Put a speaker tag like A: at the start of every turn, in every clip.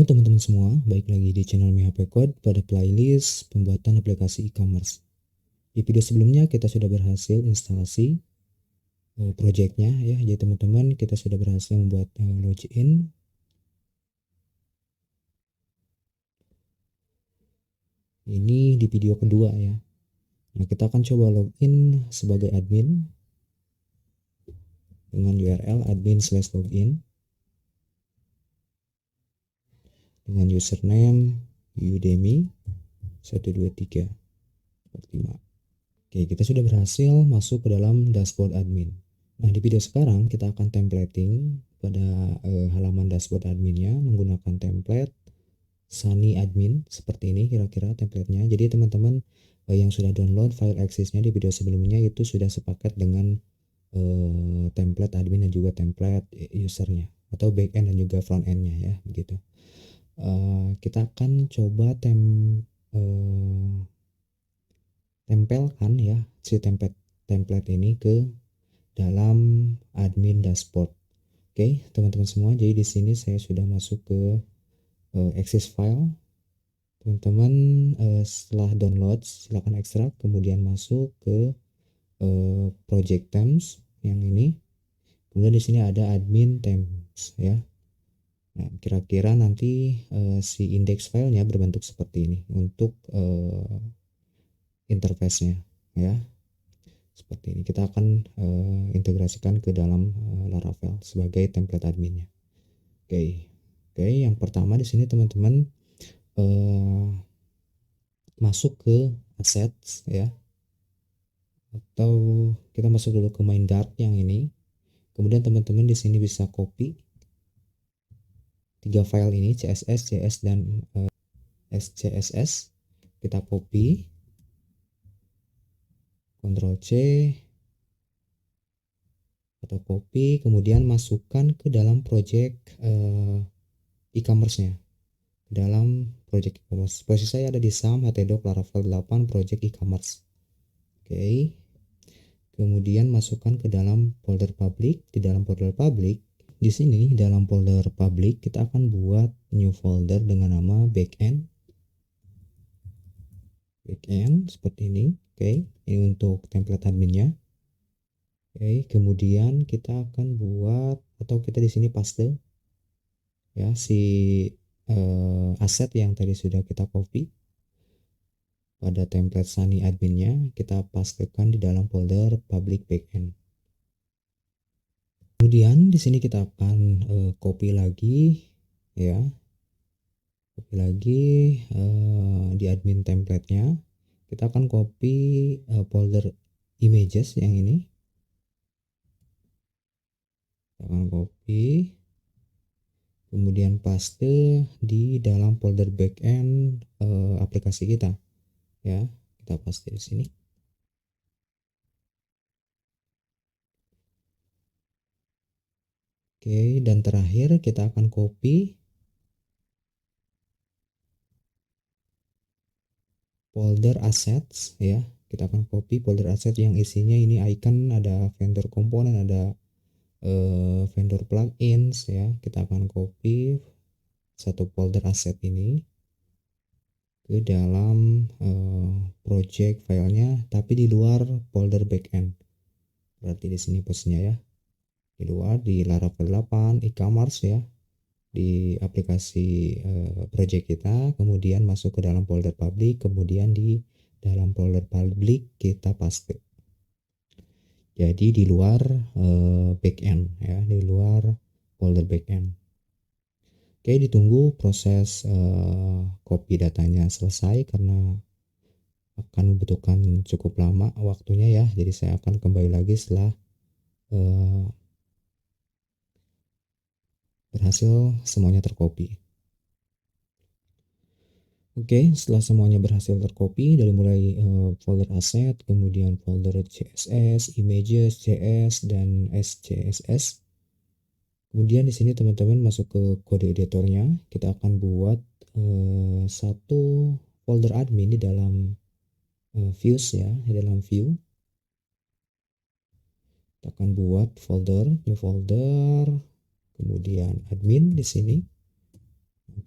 A: Halo teman-teman semua, baik lagi di channel MiHP Code pada playlist pembuatan aplikasi e-commerce. Di video sebelumnya kita sudah berhasil instalasi projectnya ya. Jadi teman-teman kita sudah berhasil membuat login. Ini di video kedua ya. Nah, kita akan coba login sebagai admin dengan URL admin/login dengan username Udemy 12345. Oke, kita sudah berhasil masuk ke dalam dashboard admin. Nah, di video sekarang kita akan templating pada halaman dashboard adminnya menggunakan template Sunny Admin seperti ini kira-kira templatenya. Jadi teman-teman yang sudah download file access-nya di video sebelumnya itu sudah sepaket dengan template admin dan juga template usernya atau backend dan juga front end-nya ya begitu. Kita akan coba tempelkan ya si template ini ke dalam admin dashboard. Oke, teman-teman semua. Jadi di sini saya sudah masuk ke access file. Teman-teman setelah download silakan ekstrak, kemudian masuk ke project themes yang ini. Kemudian di sini ada admin themes ya. Nah, kira-kira nanti si index filenya berbentuk seperti ini untuk interface-nya ya. Seperti ini kita akan integrasikan ke dalam Laravel sebagai template adminnya. Oke, yang pertama di sini teman-teman masuk ke assets ya, atau kita masuk dulu ke main Dart yang ini. Kemudian teman-teman di sini bisa copy 3 file ini, CSS, JS dan SCSS. Kita copy, Ctrl C atau copy, kemudian masukkan ke dalam project e-commerce-nya, dalam project e-commerce. Posisi saya ada di SAM htdoc Laravel 8 project e-commerce. Oke. Kemudian masukkan ke dalam folder public. Di dalam folder public, di sini dalam folder public kita akan buat new folder dengan nama backend seperti ini. Oke, ini untuk template adminnya. Oke, kemudian kita akan buat atau kita di sini paste ya si aset yang tadi sudah kita copy pada template Sunny adminnya, kita pastekan di dalam folder public backend. Kemudian di sini kita akan copy lagi ya, di admin template-nya. Kita akan copy folder images yang ini. Kita akan copy, kemudian paste di dalam folder backend aplikasi kita ya. Kita paste di sini. Oke, dan terakhir kita akan copy folder assets ya. Kita akan copy folder asset yang isinya ini icon, ada vendor komponen, ada vendor plugins ya. Kita akan copy satu folder asset ini ke dalam project filenya, tapi di luar folder backend. Berarti di sini posisinya ya, di luar, di Laravel 8 e-commerce ya, di aplikasi project kita. Kemudian masuk ke dalam folder public, kemudian di dalam folder public kita paste. Jadi di luar backend ya, di luar folder backend. Oke, ditunggu proses copy datanya selesai karena akan membutuhkan cukup lama waktunya ya. Jadi saya akan kembali lagi setelah berhasil semuanya tercopy. Oke, setelah semuanya berhasil tercopy dari mulai folder asset, kemudian folder CSS, images, JS dan SCSS. Kemudian di sini teman-teman masuk ke kode editornya. Kita akan buat satu folder admin di dalam views ya, di dalam view. Kita akan buat folder, new folder, kemudian admin di sini.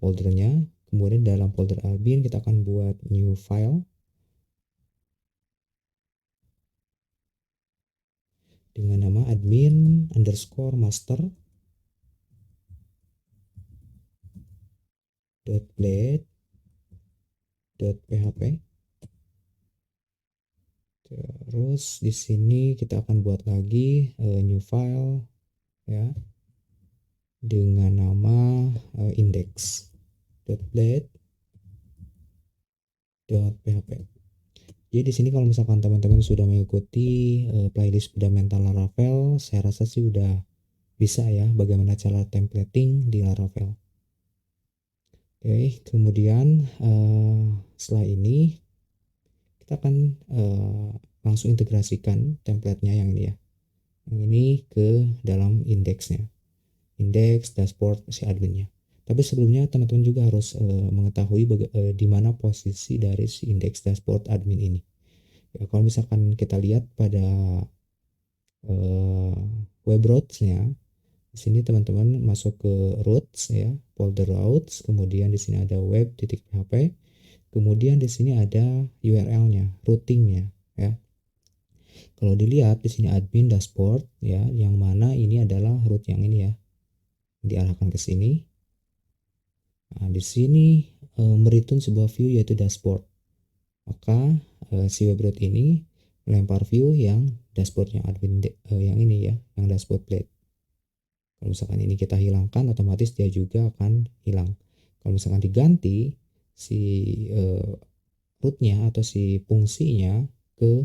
A: foldernya. Kemudian dalam folder admin kita akan buat new file dengan nama admin underscore master .blade .php. Terus di sini kita akan buat lagi new file ya dengan nama index.blade.php. Jadi di sini kalau misalkan teman-teman sudah mengikuti playlist fundamental Laravel, saya rasa sih udah bisa ya bagaimana cara templating di Laravel. Oke, kemudian setelah ini kita akan langsung integrasikan template-nya yang ini ya. Yang ini ke dalam indeksnya. Indeks dashboard si adminnya. Tapi sebelumnya teman-teman juga harus mengetahui di mana posisi dari si indeks dashboard admin ini. Ya, kalau misalkan kita lihat pada web routes-nya, di sini teman-teman masuk ke routes ya, folder routes, kemudian di sini ada web.php, kemudian di sini ada URL-nya, routing-nya ya. Kalau dilihat di sini admin dashboard ya, yang mana ini adalah root yang ini ya, diarahkan ke sini. Nah, di sini mereturn sebuah view yaitu dashboard. Maka si web root ini melempar view yang dashboard yang admin yang ini ya, yang dashboard blade. Kalau misalkan ini kita hilangkan, otomatis dia juga akan hilang. Kalau misalkan diganti si rootnya atau si fungsinya ke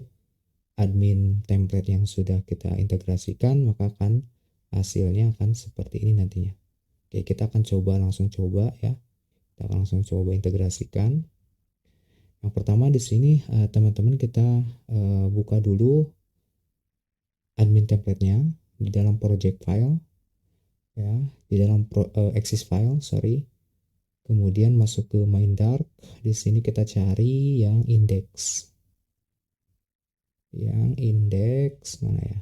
A: admin template yang sudah kita integrasikan, maka akan hasilnya akan seperti ini nantinya. Oke, kita akan langsung coba ya. Kita akan langsung coba integrasikan. Yang pertama di sini teman-teman kita buka dulu admin template-nya di dalam project file ya, di dalam access file, sorry. Kemudian masuk ke main dark. Di sini kita cari yang index. Yang index mana ya?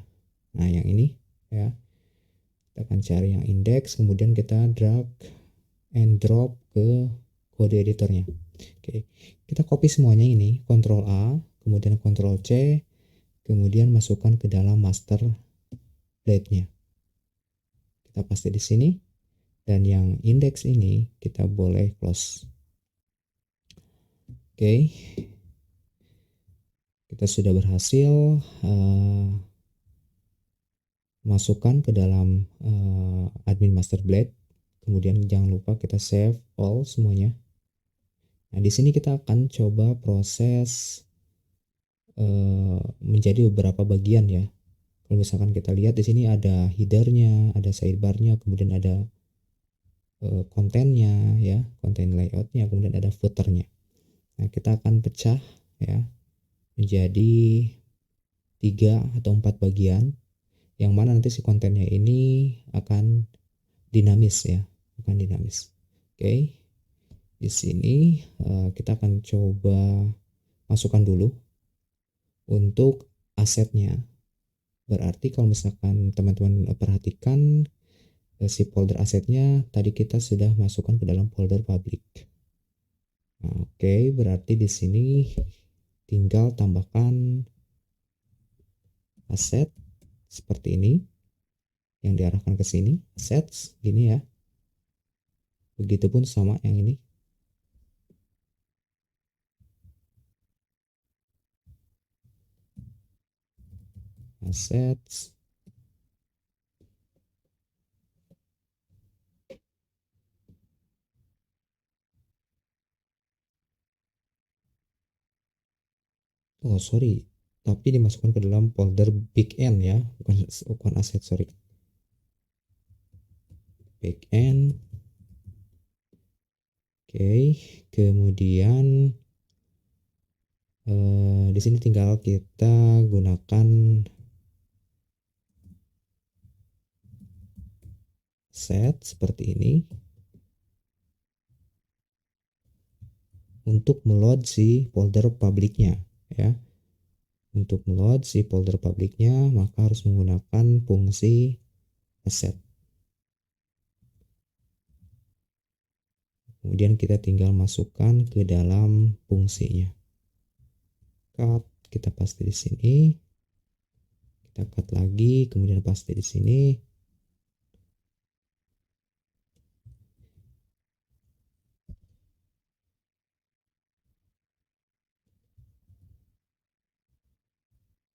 A: Nah, yang ini ya. Kita akan cari yang index, kemudian kita drag and drop ke kode editornya. Oke, kita copy semuanya ini, Ctrl A, kemudian Ctrl C, kemudian masukkan ke dalam master blade-nya. Kita paste di sini, dan yang index ini kita boleh close. Oke, kita sudah berhasil masukkan ke dalam admin master blade. Kemudian jangan lupa kita save all semuanya. Nah, di sini kita akan coba proses menjadi beberapa bagian ya. Kalau misalkan kita lihat di sini ada headernya, ada sidebarnya, kemudian ada kontennya ya, konten layoutnya, kemudian ada footernya. Nah, kita akan pecah ya menjadi 3 atau 4 bagian, yang mana nanti si kontennya ini akan dinamis ya, akan dinamis. Oke, di sini kita akan coba masukkan dulu untuk asetnya. Berarti kalau misalkan teman-teman perhatikan si folder asetnya tadi kita sudah masukkan ke dalam folder public. Nah, oke, berarti di sini tinggal tambahkan aset seperti ini yang diarahkan ke sini, assets gini ya. Begitupun sama yang ini. Assets. Oh, sorry. Tapi dimasukkan ke dalam folder big N ya, bukan aset, sorry. Big N. Oke, kemudian di sini tinggal kita gunakan set seperti ini untuk meload si folder publiknya ya. Untuk meload si folder publiknya maka harus menggunakan fungsi asset. Kemudian kita tinggal masukkan ke dalam fungsinya. Cut, kita paste di sini. Kita cut lagi, kemudian paste di sini.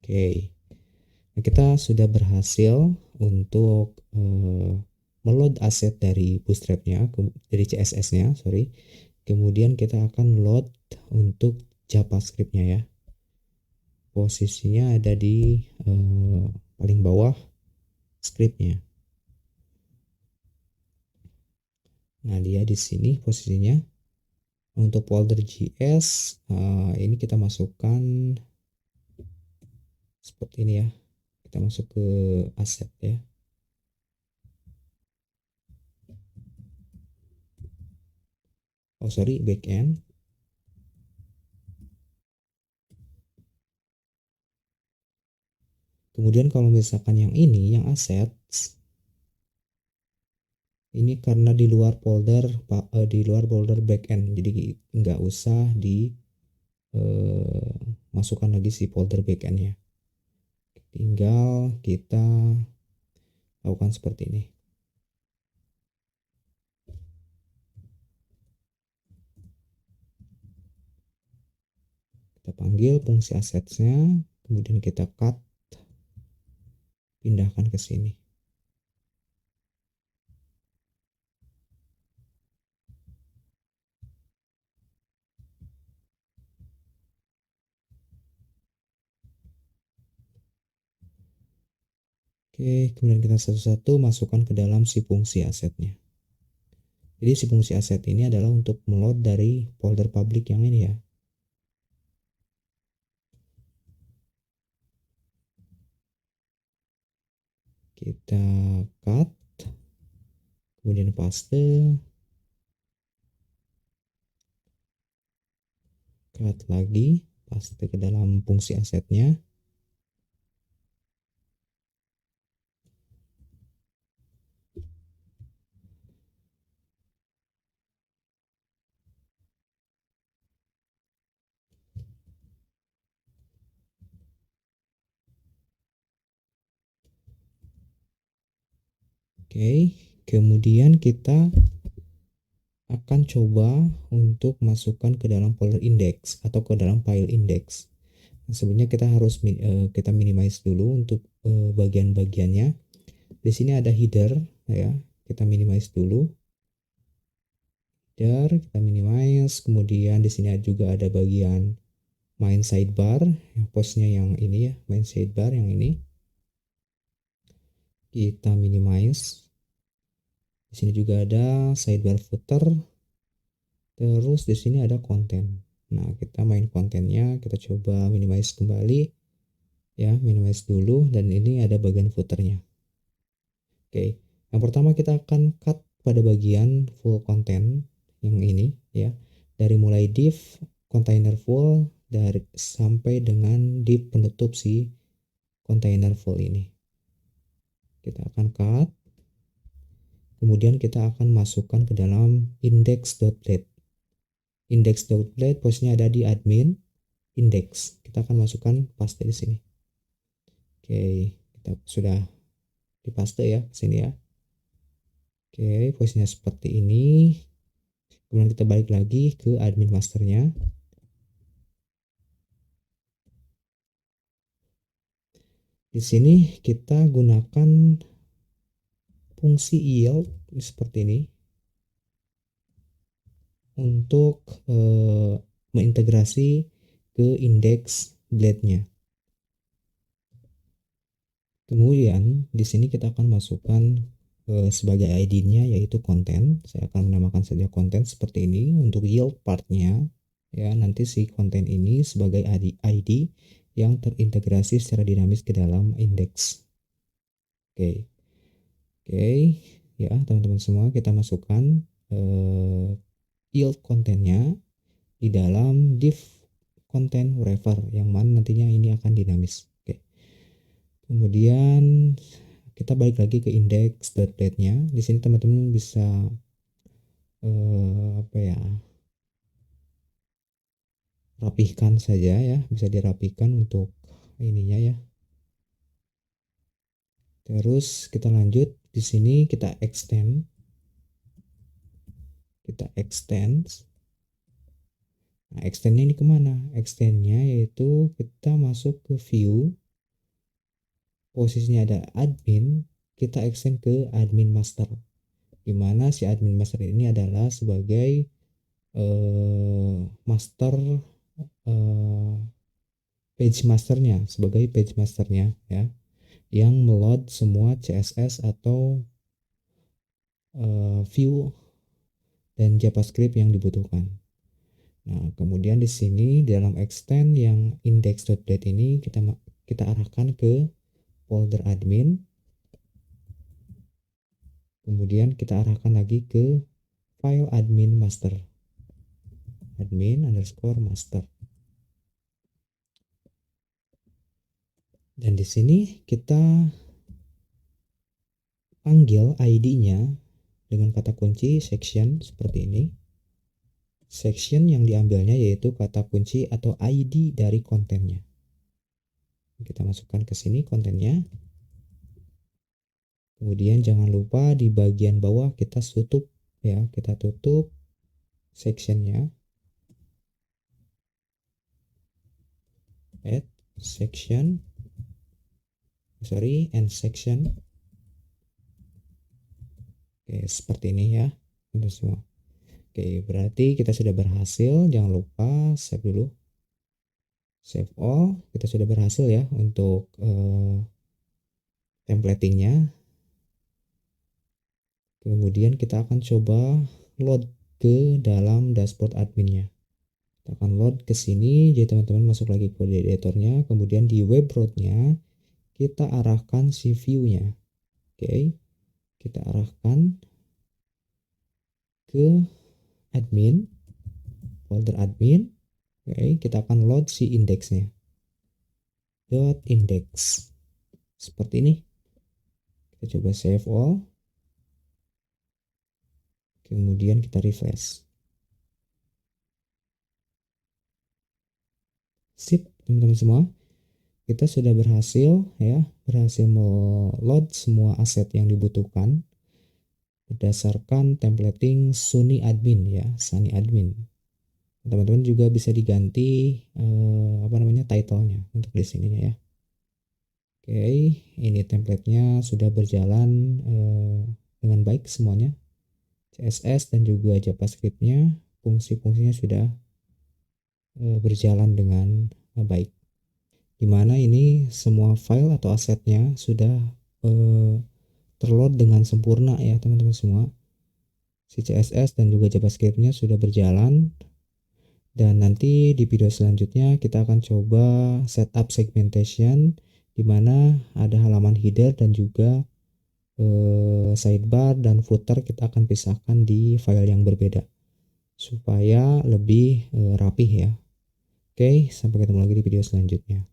A: Oke. Nah, kita sudah berhasil untuk meload aset dari Bootstrap-nya, dari CSS-nya, sorry. Kemudian kita akan load untuk JavaScript-nya ya. Posisinya ada di paling bawah script-nya. Nah, dia di sini posisinya. Untuk folder JS ini kita masukkan seperti ini ya. Kita masuk ke aset ya. Oh sorry, backend. Kemudian kalau misalkan yang ini, yang assets, ini karena di luar folder backend, jadi nggak usah di masukkan lagi si folder backendnya. Tinggal kita lakukan seperti ini. Kita panggil fungsi assetsnya, kemudian kita cut, pindahkan ke sini. Oke, kemudian kita satu-satu masukkan ke dalam si fungsi asetnya. Jadi si fungsi aset ini adalah untuk meload dari folder public yang ini ya. Kita cut, kemudian paste, cut lagi, paste ke dalam fungsi asetnya. Oke, kemudian kita akan coba untuk masukkan ke dalam folder index atau ke dalam file index. Nah, sebenarnya kita harus kita minimize dulu untuk bagian-bagiannya. Di sini ada header ya, kita minimize dulu. Header kita minimize, kemudian di sini juga ada bagian main sidebar, yang postnya yang ini ya, main sidebar yang ini. Kita minimize. Di sini juga ada sidebar footer. Terus di sini ada konten. Nah, kita main kontennya, kita coba minimize kembali. Ya, minimize dulu dan ini ada bagian footernya. Oke. Yang pertama kita akan cut pada bagian full content yang ini ya. Dari mulai div container full dari sampai dengan div penutup si container full ini. Kita akan cut. Kemudian kita akan masukkan ke dalam index.blade. Index.blade posisinya ada di admin index. Kita akan masukkan paste di sini. Oke, kita sudah dipaste ya ke sini ya. Oke, posisinya seperti ini. Kemudian kita balik lagi ke admin masternya. Di sini kita gunakan fungsi yield seperti ini untuk mengintegrasi ke index blade-nya. Kemudian di sini kita akan masukkan sebagai ID-nya yaitu konten. Saya akan menamakan saja konten seperti ini untuk yield part-nya. Ya, nanti si konten ini sebagai ID yang terintegrasi secara dinamis ke dalam indeks. Oke. Oke, ya teman-teman semua kita masukkan yield kontennya di dalam div content wherever yang mana nantinya ini akan dinamis. Oke. Kemudian kita balik lagi ke index.blade-nya. Di sini teman-teman bisa apa ya, rapihkan saja ya, bisa dirapikan untuk ininya ya. Terus kita lanjut di sini, kita extend. Nah, extendnya ini kemana? Extendnya yaitu kita masuk ke view, posisinya ada admin, kita extend ke admin master, di mana si admin master ini adalah sebagai master, eh, page masternya, sebagai page masternya ya, yang meload semua CSS atau view dan JavaScript yang dibutuhkan. Nah, kemudian di sini dalam extend yang index.dat ini kita arahkan ke folder admin. Kemudian kita arahkan lagi ke file admin master. Admin_master. Dan di sini kita panggil ID-nya dengan kata kunci section seperti ini. Section yang diambilnya yaitu kata kunci atau ID dari kontennya. Kita masukkan ke sini kontennya. Kemudian jangan lupa di bagian bawah kita tutup ya, kita tutup sectionnya. Add section, and section. Oke, seperti ini ya untuk semua. Oke, berarti kita sudah berhasil. Jangan lupa save dulu. Save all. Kita sudah berhasil ya untuk templatingnya. Kemudian kita akan coba load ke dalam dashboard adminnya. Kita akan load ke sini. Jadi teman-teman masuk lagi ke editornya. Kemudian di web root-nya kita arahkan si view-nya. Oke, kita arahkan ke admin, folder admin. Oke, kita akan load si indeksnya. .index seperti ini. Kita coba save all. Kemudian kita refresh. Sip, teman-teman semua. Kita sudah berhasil ya, berhasil meload semua aset yang dibutuhkan berdasarkan templating Sunny Admin ya, Sunny Admin. Teman-teman juga bisa diganti title-nya untuk di sininya ya. Oke, ini template-nya sudah berjalan dengan baik semuanya. CSS dan juga JavaScript-nya, fungsi-fungsinya sudah berjalan dengan baik. Dimana ini semua file atau asetnya sudah terload dengan sempurna ya teman-teman semua. Si CSS dan juga JavaScript-nya sudah berjalan. Dan nanti di video selanjutnya kita akan coba setup segmentation, di mana ada halaman header dan juga sidebar dan footer kita akan pisahkan di file yang berbeda supaya lebih rapih ya. Oke, sampai ketemu lagi di video selanjutnya.